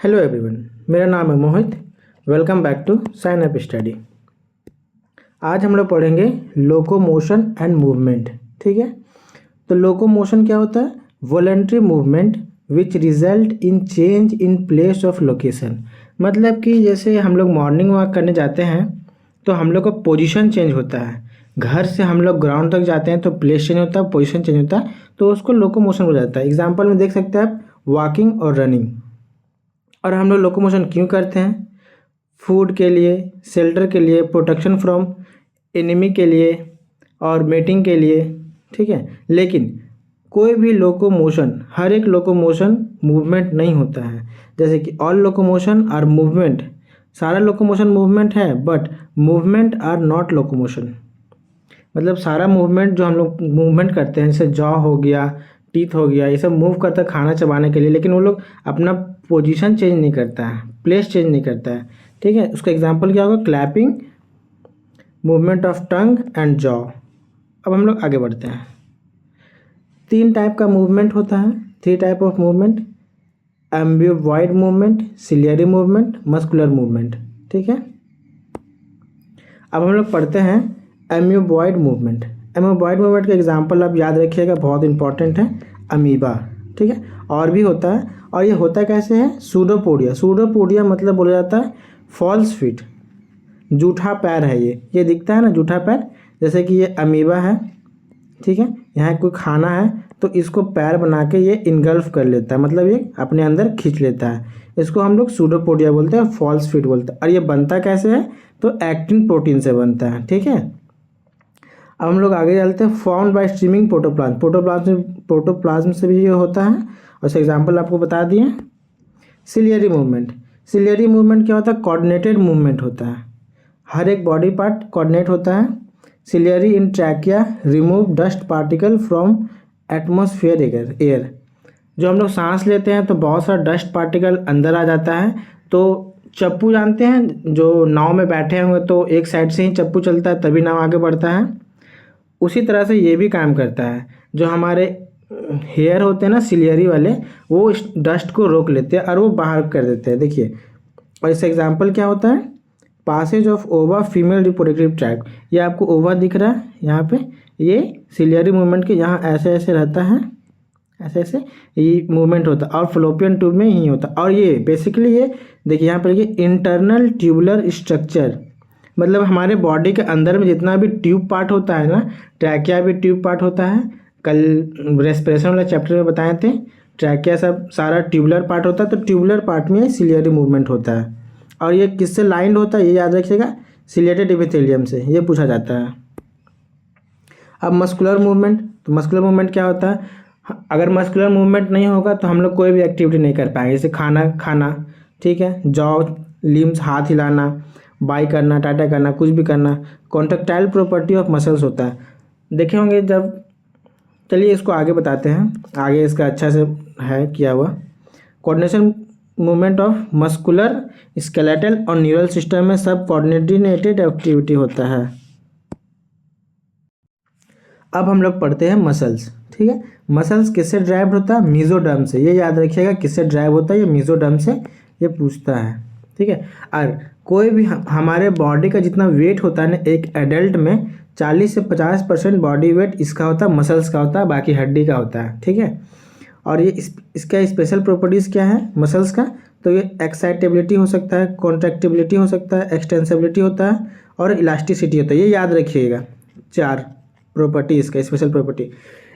Hello everyone, मेरा नाम है Mohit. Welcome back to sign up study. आज हम लोग पढ़ेंगे लोकोमोशन एंड मूवमेंट। ठीक है, तो लोकोमोशन क्या होता है? Voluntary movement which result in change in place of location. मतलब कि जैसे हम लोग मॉर्निंग वॉक करने जाते हैं तो हम लोग का पोजीशन चेंज होता है। घर से हम लोग ग्राउंड तक जाते हैं तो प्लेस चेंज होता है, पोजीशन चेंज होता है, तो उसको लोकोमोशन हो जाता है। एग्जाम्पल में देख सकते हैं आप, वॉकिंग और रनिंग। और हम लोग लोकोमोशन क्यों करते हैं? फूड के लिए, शेल्टर के लिए, प्रोटेक्शन फ्रॉम एनिमी के लिए और मेटिंग के लिए। ठीक है, लेकिन कोई भी लोकोमोशन, हर एक लोकोमोशन मूवमेंट नहीं होता है। जैसे कि ऑल लोकोमोशन आर मूवमेंट, सारा लोकोमोशन मूवमेंट है but movement are not locomotion. मतलब सारा मूवमेंट जो हम लोग मूवमेंट करते हैं, जैसे जॉ हो गया, टीथ हो गया, ये सब मूव करता है खाना चबाने के लिए, लेकिन वो लोग अपना पोजीशन चेंज नहीं करता है, प्लेस चेंज नहीं करता है। ठीक है, उसका एग्जांपल क्या होगा? Clapping, movement of tongue and jaw. अब हम लोग आगे बढ़ते हैं। 3 टाइप का मूवमेंट होता है, 3 type of movement: amoeboid movement, ciliary movement, muscular movement. ठीक है, अब हम लोग पढ़ते हैं एम्यूबॉइड मूवमेंट। एम्यूबॉइड मूवमेंट का एग्जांपल आप याद रखिएगा, बहुत इंपॉर्टेंट है, अमीबा। ठीक है, और भी होता है। और ये होता कैसे है? सूडोपोडिया। सूडोपोडिया मतलब बोला जाता है फॉल्स फीट, जूठा पैर है। ये दिखता है ना जूठा पैर, जैसे कि ये अमीबा है। ठीक है, यहाँ कोई खाना है तो इसको पैर बना के ये इनगल्फ कर लेता है, मतलब ये अपने अंदर खींच लेता है। इसको हम लोग सूडोपोडिया बोलते हैं, फॉल्स फीट बोलते हैं। और ये बनता कैसे है? तो एक्टिन प्रोटीन से बनता है। ठीक है, अब हम लोग आगे चलते हैं। Formed by streaming protoplasm. Protoplasm से भी ये होता है, और इसका एग्जाम्पल आपको बता दिए। Ciliary movement. सिलियरी मूवमेंट क्या होता है? कोऑर्डिनेटेड मूवमेंट होता है, हर एक बॉडी पार्ट कोऑर्डिनेट होता है। Ciliary in trachea remove dust particle from atmosphere air. जो हम लोग सांस लेते हैं तो बहुत सारा डस्ट पार्टिकल अंदर आ जाता है। तो चप्पू जानते हैं, जो नाव में बैठे हुए तो एक साइड से ही चप्पू चलता है तभी नाव आगे बढ़ता है, उसी तरह से ये भी काम करता है। जो हमारे हेयर होते हैं ना सिलियरी वाले, वो इस डस्ट को रोक लेते हैं और वो बाहर कर देते हैं। देखिए, और इसका एग्जांपल क्या होता है? Passage of ova female reproductive tract. ये आपको ओवा दिख रहा है यहाँ पे, ये सिलियरी मूवमेंट के यहाँ ऐसे ऐसे रहता है, ऐसे ऐसे ये मूवमेंट होता है, और फ्लोपियन ट्यूब में ही होता है। और ये बेसिकली ये देखिए यहाँ पर, ये इंटरनल ट्यूबुलर स्ट्रक्चर, मतलब हमारे बॉडी के अंदर में जितना भी ट्यूब पार्ट होता है ना, ट्रैकिया भी ट्यूब पार्ट होता है। कल रेस्पिरेशन वाला चैप्टर में बताए थे, ट्रैकिया सब सारा ट्यूबुलर पार्ट होता है, तो ट्यूबुलर पार्ट में सिलियरी मूवमेंट होता है। और ये किससे लाइंड होता है ये याद रखिएगा, सिलेटेड एपिथेलियम से, ये पूछा जाता है। अब मस्कुलर मूवमेंट, तो मस्कुलर मूवमेंट क्या होता है? अगर मस्कुलर मूवमेंट नहीं होगा तो हम लोग कोई भी एक्टिविटी नहीं कर पाएंगे, जैसे खाना खाना। ठीक है, जॉ, लिम्स, हाथ हिलाना, बाई करना, टाटा करना, कुछ भी करना। कॉन्ट्रेक्टाइल प्रॉपर्टी ऑफ मसल्स होता है, देखे होंगे जब। चलिए इसको आगे बताते हैं, आगे इसका अच्छा से है किया हुआ। Coordination movement of muscular, skeletal और न्यूरल सिस्टम में सब कोऑर्डिनेटेड एक्टिविटी होता है। अब हम लोग पढ़ते हैं मसल्स। ठीक है, मसल्स किससे ड्राइव होता है? मीजोडर्म से। ये याद रखिएगा किससे ड्राइव होता है, ये मीजोडर्म से ये पूछता है। ठीक है, और कोई भी हमारे बॉडी का जितना वेट होता है ना, एक एडल्ट में 40 से 50% बॉडी वेट इसका होता है, मसल्स का होता है, बाकी हड्डी का होता है। ठीक है, और ये इसका स्पेशल प्रॉपर्टीज़ क्या है मसल्स का? तो ये एक्साइटेबिलिटी हो सकता है, कॉन्ट्रैक्टिबिलिटी हो सकता है, एक्सटेंसिबिलिटी होता है और इलास्टिसिटी होता है। ये याद रखिएगा 4 प्रॉपर्टी इसका स्पेशल प्रॉपर्टी।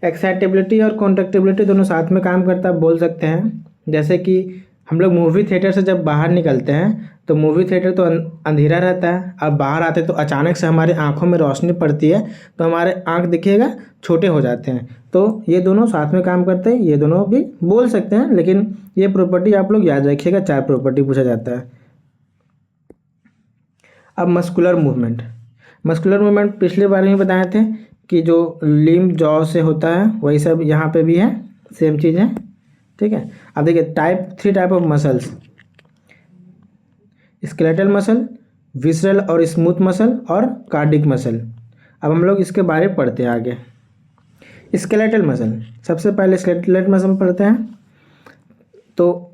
एक्साइटेबिलिटी और कॉन्ट्रैक्टिबिलिटी दोनों साथ में काम करता है, बोल सकते हैं। जैसे कि हम लोग मूवी थिएटर से जब बाहर निकलते हैं तो मूवी थिएटर तो अंधेरा रहता है, अब बाहर आते तो अचानक से हमारे आंखों में रोशनी पड़ती है तो हमारे आंख देखिएगा छोटे हो जाते हैं। तो ये दोनों साथ में काम करते हैं, ये दोनों भी बोल सकते हैं, लेकिन ये प्रॉपर्टी आप लोग याद रखिएगा, 4 प्रॉपर्टी पूछा जाता है। अब मस्कुलर मूवमेंट। मस्कुलर मूवमेंट पिछले बार में बताए थे कि जो लिम्ब जॉ से होता है वही सब यहाँ पे भी है, सेम चीज़ है। ठीक है, अब देखिए 3 type of muscles: skeletal muscle, visceral और स्मूथ मसल और कार्डिक मसल। अब हम लोग इसके बारे में पढ़ते हैं आगे। स्केलेटल मसल, सबसे पहले स्केलेटल मसल पढ़ते हैं। तो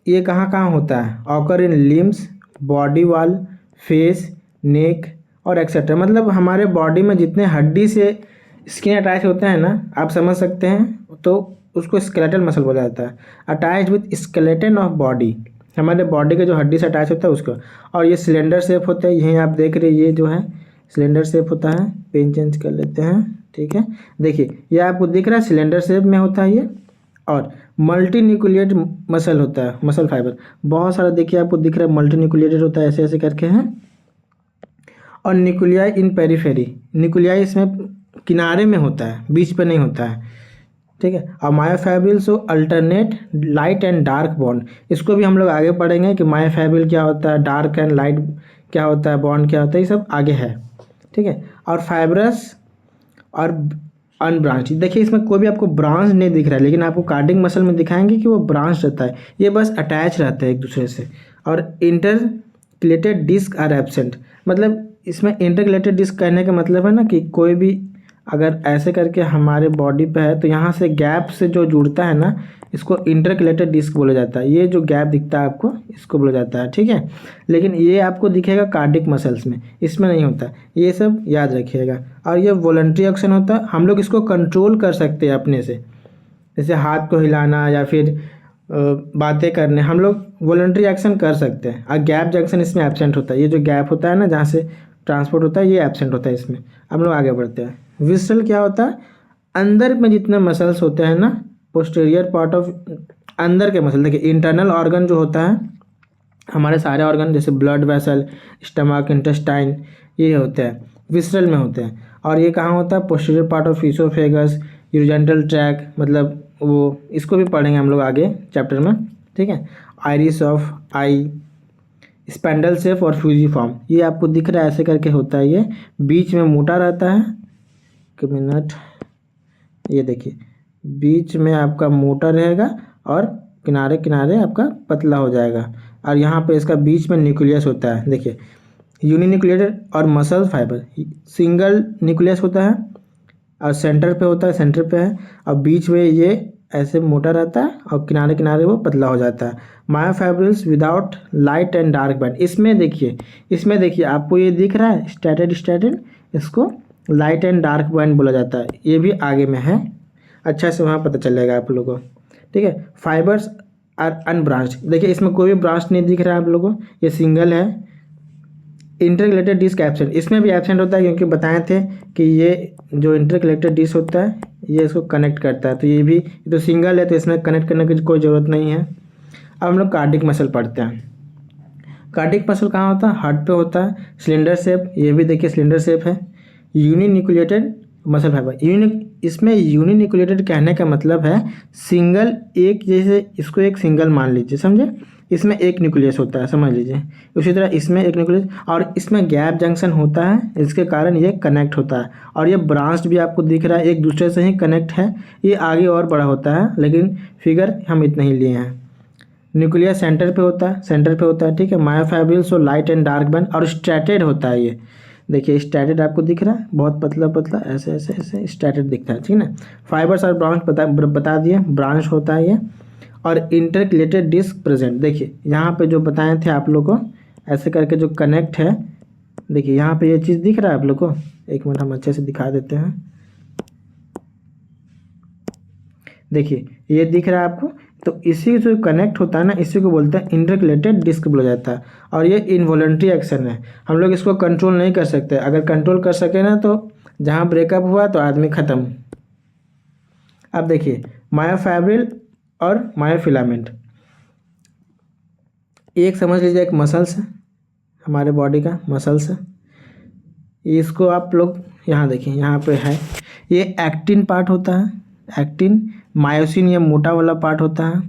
ये कहाँ कहाँ होता है? Occur in limbs, body wall, face, neck और एक्सेट्रा। मतलब हमारे बॉडी में जितने हड्डी से स्किन अटैच होते हैं ना, आप समझ सकते हैं, तो उसको स्केलेटल मसल बोला जाता है। Attach with skeleton of body, हमारे बॉडी के जो हड्डी से अटैच होता है उसको। और ये सिलेंडर शेप होता है, यहीं आप देख रहे हैं, ये जो है सिलेंडर शेप होता है। पेन चेंज कर लेते हैं, ठीक है। देखिए ये आपको दिख रहा है सिलेंडर शेप में होता है ये। और मल्टी न्यूक्लिएट मसल होता है, मसल फाइबर बहुत सारा देखिए आपको दिख रहा है, मल्टी न्यूक्लिएटेड होता है, ऐसे ऐसे करके हैं। और न्यूक्लियाई इन पेरिफेरी, न्यूक्लियाई इसमें किनारे में होता है, बीच पे नहीं होता है, ठीक है। और myofibrils so alternate light and dark bond, इसको भी हम लोग आगे पढ़ेंगे कि मायोफाइब्रिल क्या होता है, डार्क एंड लाइट क्या होता है, बॉन्ड क्या होता है, ये सब आगे है, ठीक है। और फाइब्रस और अनब्रांच, देखिए इसमें कोई भी आपको ब्रांच नहीं दिख रहा है, लेकिन आपको कार्डिक मसल में दिखाएंगे कि वो ब्रांच रहता है, ये बस अटैच रहता है एक दूसरे से। और इंटरक्लेटेड डिस्क आर एब्सेंट, मतलब इसमें इंटरक्लेटेड डिस्क कहने का मतलब है ना कि कोई भी अगर ऐसे करके हमारे बॉडी पे है तो यहाँ से गैप से जो जुड़ता है ना, इसको इंटरक्लेटेड डिस्क बोला जाता है। ये जो गैप दिखता है आपको, इसको बोला जाता है, ठीक है। लेकिन ये आपको दिखेगा कार्डिक मसल्स में, इसमें नहीं होता, ये सब याद रखिएगा। और ये वॉलंटरी एक्शन होता है, हम लोग इसको कंट्रोल कर सकते हैं अपने से, जैसे हाथ को हिलाना या फिर बातें करने, हम लोग वॉलंटरी एक्शन कर सकते हैं। और गैप जंक्शन इसमें एब्सेंट होता है, ये जो गैप होता है ना जहाँ से ट्रांसपोर्ट होता है, ये एब्सेंट होता है इसमें। हम लोग आगे बढ़ते हैं। विसरल क्या होता है? अंदर में जितने मसल्स होते हैं ना, पोस्टीरियर पार्ट ऑफ अंदर के मसल, देखिए इंटरनल ऑर्गन जो होता है, हमारे सारे ऑर्गन जैसे ब्लड वेसल, स्टमक, इंटेस्टाइन, ये होते हैं विसरल में होते हैं। और ये कहाँ होता है? Posterior part of oesophagus, urogenital tract, मतलब वो इसको भी पढ़ेंगे हम लोग आगे चैप्टर में, ठीक है। Iris of I, spindle shape और फ्यूजिफॉर्म, ये आपको दिख रहा है ऐसे करके होता है, ये बीच में मोटा रहता है, एक मिनट, ये देखिए बीच में आपका मोटा रहेगा और किनारे किनारे आपका पतला हो जाएगा। और यहाँ पे इसका बीच में न्यूक्लियस होता है, देखिए यूनिन्यूक्लिएटेड और मसल फाइबर, सिंगल न्यूक्लियस होता है और सेंटर पे होता है, सेंटर पे है, और बीच में ये ऐसे मोटा रहता है और किनारे किनारे वो पतला हो जाता है। Myofibrils without light and dark band, इसमें देखिए आपको ये दिख रहा है स्ट्रैटेड, इसको लाइट एंड डार्क बैंड बोला जाता है, ये भी आगे में है, अच्छा से वहाँ पता चलेगा आप लोगों को, ठीक है। फाइबर्स आर अनब्रांच्ड, देखिए इसमें कोई भी ब्रांच नहीं दिख रहा है आप लोगों को, ये सिंगल है। इंटरकलेटेड डिस्क एब्सेंट, इसमें भी एब्सेंट होता है क्योंकि बताए थे कि ये जो इंटरकलेटेड डिस्क होता है ये इसको कनेक्ट करता है, तो ये भी तो सिंगल है, तो इसमें कनेक्ट करने की कोई ज़रूरत नहीं है। अब हम लोग कार्डिक मसल पढ़ते हैं। कार्डिक मसल कहाँ होता है? हार्ट पे होता है, सिलेंडर शेप, ये भी देखिए सिलेंडर शेप है। यूनिन्यूक्लिएटेड मसल फाइबर, इसमें यूनिन्यूक्लिएटेड कहने का मतलब है सिंगल, एक, जैसे इसको एक सिंगल मान लीजिए, समझे, इसमें एक न्यूक्लियस होता है, समझ लीजिए। उसी तरह इसमें एक न्यूक्लियस, और इसमें गैप जंक्शन होता है, इसके कारण ये कनेक्ट होता है। और ये ब्रांच भी आपको दिख रहा है, एक दूसरे से ही कनेक्ट है, ये आगे और बड़ा होता है, लेकिन फिगर हम इतना ही लिए हैं। न्यूक्लियस सेंटर पे होता है, ठीक है। मायोफाइब्रिल्स और लाइट एंड डार्क बैंड, और स्ट्रैटेड होता है ये, देखिए स्ट्रैटेड आपको दिख रहा है, बहुत पतला पतला ऐसे ऐसे ऐसे स्ट्रैटेड दिखता है, ठीक है ना। फाइबर्स और ब्रांच बता दिए, ब्रांच होता है ये। और इंटरक्लेटेड डिस्क प्रेजेंट, देखिए यहाँ पे जो बताए थे आप लोग को, ऐसे करके जो कनेक्ट है, देखिए यहाँ पे ये चीज़ दिख रहा है आप लोग को, एक मिनट हम अच्छे से दिखा देते हैं, देखिए ये दिख रहा है आपको, तो इसी जो कनेक्ट होता है ना, इसी को बोलते हैं इंटरक्लेटेड डिस्क बोला जाता है। और ये इनवॉलंटरी एक्शन है, हम लोग इसको कंट्रोल नहीं कर सकते, अगर कंट्रोल कर सके ना तो जहाँ ब्रेकअप हुआ तो आदमी ख़त्म। अब देखिए मायोफाइब्रिल और मायोफिलामेंट, एक समझ लीजिए एक मसल्स है, हमारे बॉडी का मसल्स है, इसको आप लोग यहाँ देखिए, यहाँ पे है, ये एक्टिन पार्ट होता है, एक्टिन, मायोसिन ये मोटा वाला पार्ट होता है,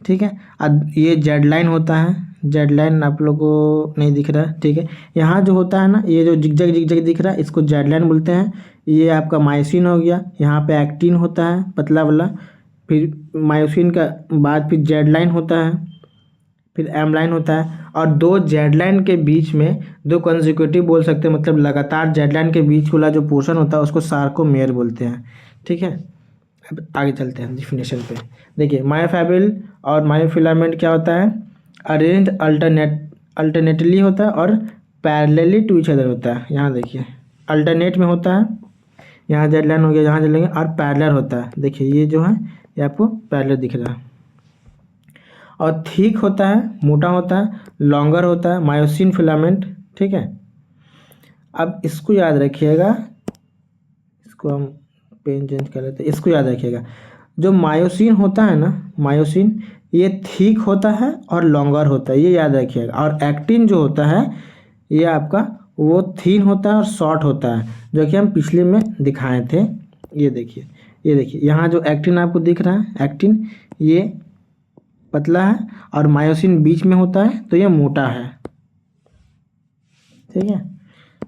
ठीक है। अब ये जेड लाइन होता है, जेड लाइन आप लोगों को नहीं दिख रहा है, ठीक है। यहाँ जो होता है ना, ये जो जिगजैग दिख रहा है, इसको जेड लाइन बोलते हैं, ये आपका मायोसिन हो गया। यहाँ पे एक्टिन होता है पतला वाला, फिर मायोसिन का बाद फिर जेड लाइन होता है, फिर एम लाइन होता है। और दो जेड लाइन के बीच में दो कंसेक्यूटिव बोल सकते हैं, मतलब लगातार जेड लाइन के बीच वाला जो पोर्शन होता है उसको सार्कोमेयर बोलते हैं, ठीक है। अब आगे चलते हैं डिफिनेशन पे। देखिए मायोफिबिल और मायोफिलामेंट क्या होता है, अरेंज अल्टरनेटली होता है और पैरेलली टू ईच अदर होता है। यहाँ देखिए अल्टरनेट में होता है, यहाँ जेड लाइन हो गया, यहाँ जेड लाइन, और पैरेलल होता है। देखिए ये जो है ये आपको पैरेलल दिख रहा है। और थिक होता है, मोटा होता है, लॉन्गर होता है, मायोसिन फिलामेंट। ठीक है, अब इसको याद रखिएगा, इसको हम पेन चेंज कर लेते हैं। इसको याद रखिएगा, जो मायोसिन होता है ना, मायोसिन ये थिक होता है और लॉन्गर होता है, ये याद रखिएगा। और एक्टिन जो होता है ये आपका वो थिन होता है और शॉर्ट होता है, जो कि हम पिछले में दिखाए थे। ये देखिए, ये देखिए यहाँ जो एक्टिन आपको दिख रहा है, एक्टिन ये पतला है और मायोसिन बीच में होता है, तो ये मोटा है। ठीक है,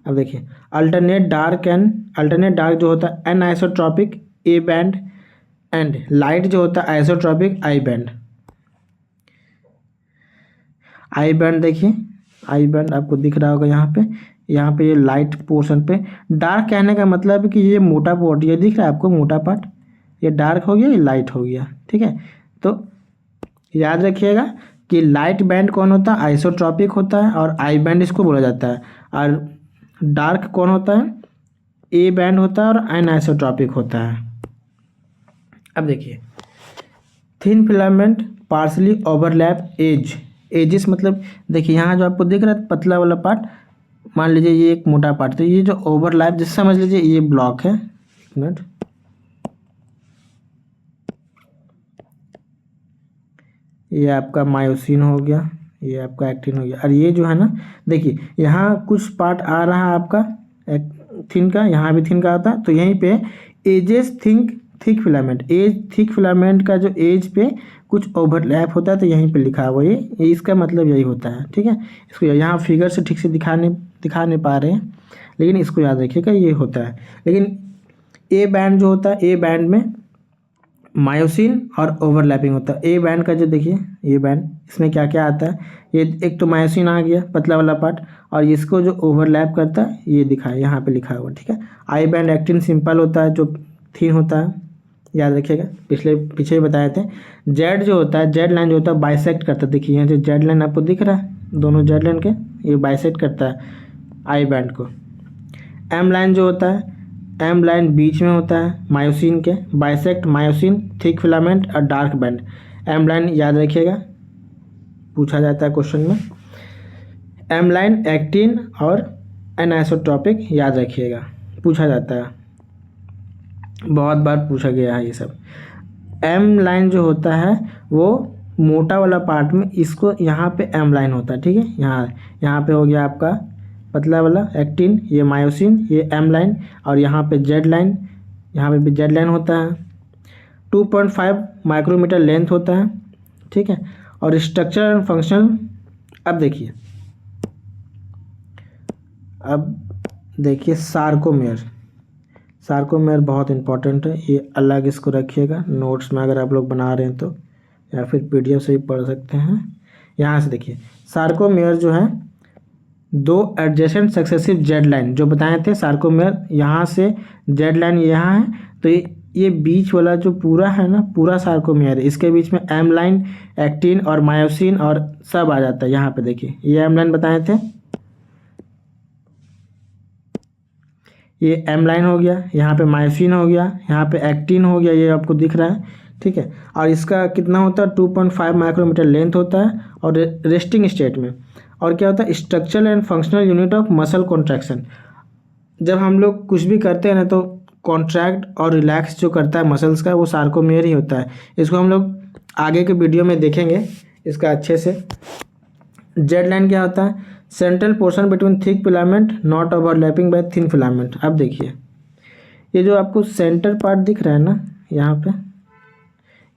अब देखिए अल्टरनेट डार्क जो होता है एनआइसोट्रॉपिक ए बैंड, एंड लाइट जो होता है isotropic I band. I band देखिए, आई बैंड आपको दिख रहा होगा यहाँ पे ये लाइट पोर्शन पे। डार्क कहने का मतलब है कि ये मोटा पार्ट, ये दिख रहा है आपको मोटा पार्ट, ये डार्क हो गया, ये लाइट हो गया। ठीक है, तो याद रखिएगा कि लाइट बैंड कौन होता है, आइसोट्रॉपिक होता है, और आई बैंड इसको बोला जाता है। और डार्क कौन होता है, ए बैंड होता है और एनाइसोट्रॉपिक होता है। अब देखिए thin filament partially overlap edges, मतलब देखिए यहाँ जो आपको दिख रहा है पतला वाला पार्ट, मान लीजिए ये एक मोटा पार्ट, तो ये जो ओवरलैप, जिससे समझ लीजिए ये ब्लॉक है। एक मिनट, ये आपका मायोसिन हो गया, ये आपका एक्टिन हो गया। और ये जो है ना, देखिए यहाँ कुछ पार्ट आ रहा है आपका थिन का, यहाँ भी थिन का आता है, तो यहीं पे edges thick filament, edge thick filament का जो एज पे कुछ ओवरलैप होता है, तो यहीं पे लिखा हुआ ये इसका मतलब यही होता है। ठीक है, इसको यहाँ फिगर से ठीक से दिखा नहीं पा रहे हैं, लेकिन इसको याद रखिएगा ये होता है। लेकिन ए बैंड जो होता है, ए बैंड में मायोसिन और ओवरलैपिंग होता है। ए बैंड का जो देखिए ये बैंड, इसमें क्या क्या आता है, ये एक तो मायोसिन आ गया पतला वाला पार्ट, और इसको जो ओवरलैप करता है ये दिखा है, यहाँ पे लिखा हुआ। ठीक है, आई बैंड एक्टिन सिंपल होता है, जो थिन होता है, याद रखिएगा, पीछे ही बताए थे। जेड जो होता है, जेड लाइन जो होता है बाइसेक्ट करता है। देखिए यहाँ जो जेड लाइन आपको दिख रहा है, दोनों जेड लाइन के, ये बाइसेक्ट करता है आई बैंड को। एम लाइन जो होता है, एम लाइन बीच में होता है मायोसिन के, बाइसेक्ट मायोसिन, थिक फिलामेंट और डार्क बैंड। एम लाइन याद रखिएगा, पूछा जाता है क्वेश्चन में। एम लाइन एक्टिन और एनाइसोट्रॉपिक, याद रखिएगा, पूछा जाता है, बहुत बार पूछा गया है ये सब। एम लाइन जो होता है वो मोटा वाला पार्ट में, इसको यहाँ पे एम लाइन होता है। ठीक है, यहाँ पे हो गया आपका पतला वाला एक्टिन, ये मायोसिन, ये एम लाइन, और यहाँ पे जेड लाइन, यहाँ पे भी जेड लाइन होता है। 2.5 माइक्रोमीटर लेंथ होता है। ठीक है, और स्ट्रक्चर एंड फंक्शनल, अब देखिए सार्कोमेयर बहुत इंपॉर्टेंट है, ये अलग इसको रखिएगा नोट्स में अगर आप लोग बना रहे हैं तो, या फिर पीडीएफ से भी पढ़ सकते हैं। यहाँ से देखिए सार्कोमेयर जो है दो एडजेसेंट सक्सेसिव जेड लाइन जो बताए थे, सार्कोमेयर यहाँ से जेड लाइन यहाँ है, तो ये बीच वाला जो पूरा है ना, पूरा सार्कोमेयर है, इसके बीच में एम लाइन एक्टिन और मायोसिन और सब आ जाता है। यहाँ पे देखिए ये एम लाइन बताए थे, ये एम लाइन हो गया, यहाँ पे मायोसिन हो गया, यहाँ पे एक्टिन हो गया, ये आपको दिख रहा है। ठीक है, और इसका कितना होता है 2.5 माइक्रोमीटर लेंथ होता है, और रेस्टिंग स्टेट में। और क्या होता है structural and functional unit of muscle contraction. जब हम लोग कुछ भी करते हैं ना, तो कॉन्ट्रैक्ट और रिलैक्स जो करता है मसल्स का, वो सार्कोमेयर ही होता है। इसको हम लोग आगे के वीडियो में देखेंगे इसका अच्छे से। जेड लाइन क्या होता है, central portion between thick filament not overlapping bye thin filament. अब देखिए ये जो आपको सेंटर पार्ट दिख रहा है ना, यहाँ पे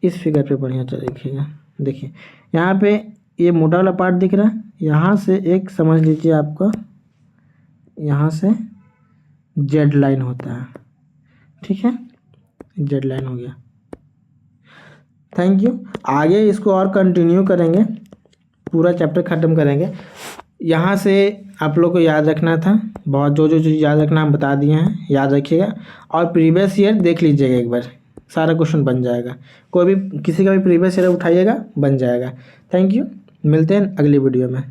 इस फिगर पे बढ़िया से देखिएगा, देखिए यहाँ पे ये मोटा वाला पार्ट दिख रहा है, यहाँ से एक समझ लीजिए आपका यहाँ से जेड लाइन होता है। ठीक है, जेड लाइन हो गया। थैंक यू, आगे इसको और कंटिन्यू करेंगे, पूरा चैप्टर ख़त्म करेंगे। यहाँ से आप लोग को याद रखना था, बहुत जो चीज़ याद रखना हम बता दिए हैं, याद रखिएगा। और प्रीवियस ईयर देख लीजिएगा एक बार, सारा क्वेश्चन बन जाएगा। कोई भी किसी का भी प्रीवियस ईयर उठाइएगा, बन जाएगा। थैंक यू, मिलते हैं अगली वीडियो में।